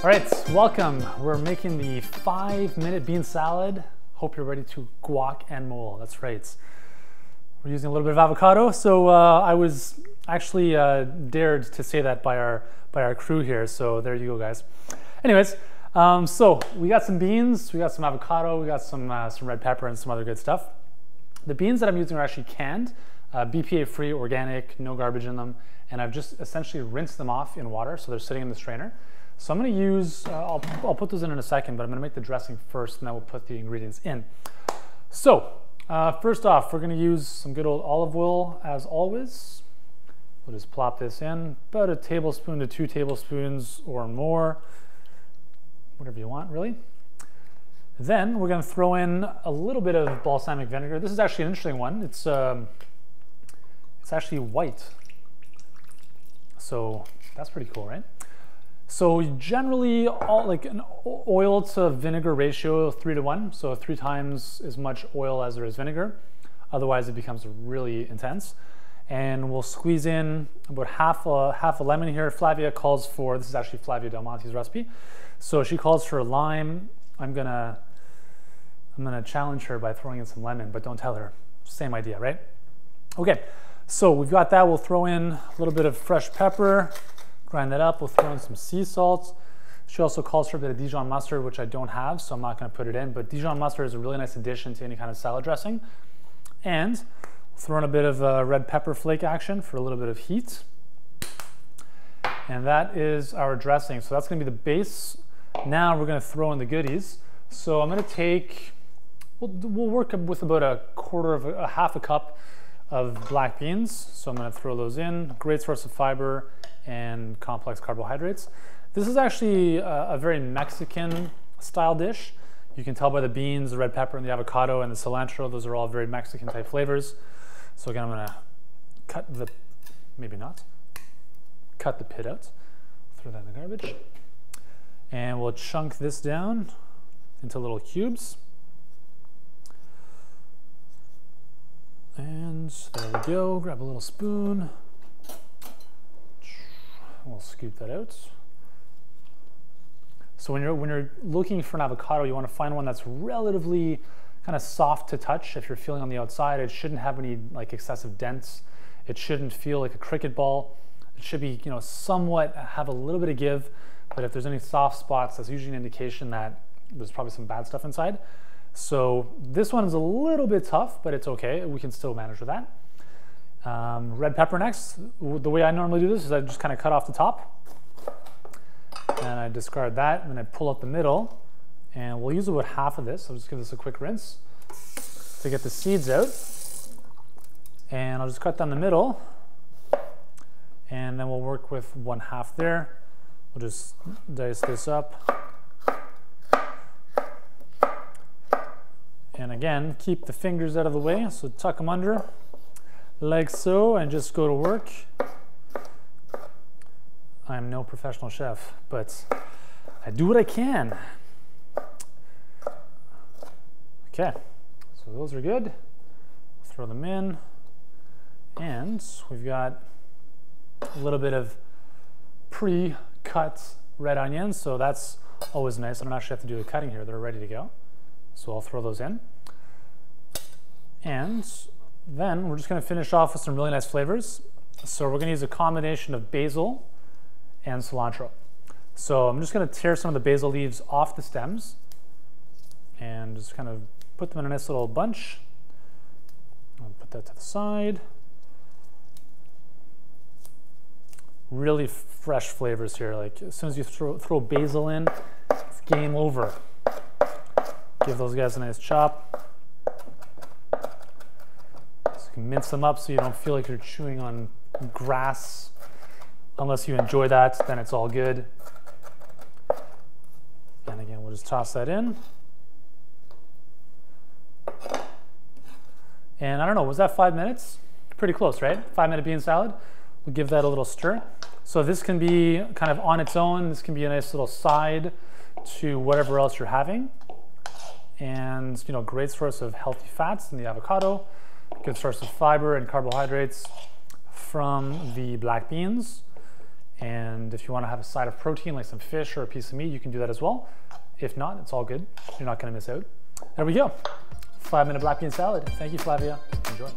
All right, welcome. We're making the 5-minute bean salad. Hope you're ready to guac and mole. That's right. We're using a little bit of avocado. So I was actually dared to say that by our crew here. So there you go, guys. Anyways, so we got some beans, we got some avocado, we got some red pepper and some other good stuff. The beans that I'm using are actually canned, BPA-free, organic, no garbage in them, and I've just essentially rinsed them off in water, so they're sitting in the strainer. So I'm going to use, I'll put those in a second, but I'm going to make the dressing first, and then we'll put the ingredients in. So first off, we're going to use some good old olive oil as always. We'll just plop this in, about a tablespoon to 2 tablespoons or more, whatever you want, really. Then we're going to throw in a little bit of balsamic vinegar. This is actually an interesting one. It's actually white, so that's pretty cool, right? So generally, like an oil to vinegar ratio 3 to 1, so 3 times as much oil as there is vinegar. Otherwise, it becomes really intense. And we'll squeeze in about half a lemon here. Flavia calls for, this is actually Flavia Del Monte's recipe. So she calls for lime. I'm gonna challenge her by throwing in some lemon, but don't tell her. Same idea, right? Okay, so we've got that. We'll throw in a little bit of fresh pepper. Grind that up, we'll throw in some sea salt. She also calls for a bit of Dijon mustard, which I don't have, so I'm not gonna put it in, but Dijon mustard is a really nice addition to any kind of salad dressing. And we'll throw in a bit of red pepper flake action for a little bit of heat. And that is our dressing. So that's gonna be the base. Now we're gonna throw in the goodies. So I'm gonna take, we'll work with about a half a cup of black beans. So I'm gonna throw those in. Great source of fiber and complex carbohydrates. This is actually a very Mexican style dish. You can tell by the beans, the red pepper, and the avocado, and the cilantro. Those are all very Mexican type flavors. So again, I'm gonna cut the, maybe not, cut the pit out. Throw that in the garbage. And we'll chunk this down into little cubes. And there we go, grab a little spoon. We'll scoop that out. So when you're looking for an avocado, you want to find one that's relatively kind of soft to touch. If you're feeling on the outside, it shouldn't have any like excessive dents. It shouldn't feel like a cricket ball. It should be, somewhat have a little bit of give. But if there's any soft spots, that's usually an indication that there's probably some bad stuff inside. So this one is a little bit tough, but it's okay. We can still manage with that. Red pepper next. The way I normally do this is I just kind of cut off the top and I discard that, and then I pull out the middle, and we'll use about half of this. I'll just give this a quick rinse to get the seeds out, and I'll just cut down the middle, and then we'll work with 1/2 there. We'll just dice this up, and again, keep the fingers out of the way, so tuck them under like so, and just go to work. I'm no professional chef, but I do what I can. Okay, so those are good. Throw them in, and we've got a little bit of pre-cut red onions, so that's always nice. I don't actually have to do the cutting here, they're ready to go. So I'll throw those in. And then we're just going to finish off with some really nice flavors. So we're going to use a combination of basil and cilantro. So I'm just going to tear some of the basil leaves off the stems and just kind of put them in a nice little bunch. I'll put that to the side. Really fresh flavors here. Like as soon as you throw basil in, it's game over. Give those guys a nice chop. Mince them up so you don't feel like you're chewing on grass. Unless you enjoy that, then it's all good. And again, we'll just toss that in. And I don't know, was that 5 minutes? Pretty close, right? 5-minute bean salad. We'll give that a little stir. So this can be kind of on its own. This can be a nice little side to whatever else you're having. And great source of healthy fats in the avocado. Good source of fiber and carbohydrates from the black beans. And if you want to have a side of protein, like some fish or a piece of meat, you can do that as well. If not, it's all good. You're not going to miss out. There we go. 5-minute black bean salad. Thank you, Flavia. Enjoy.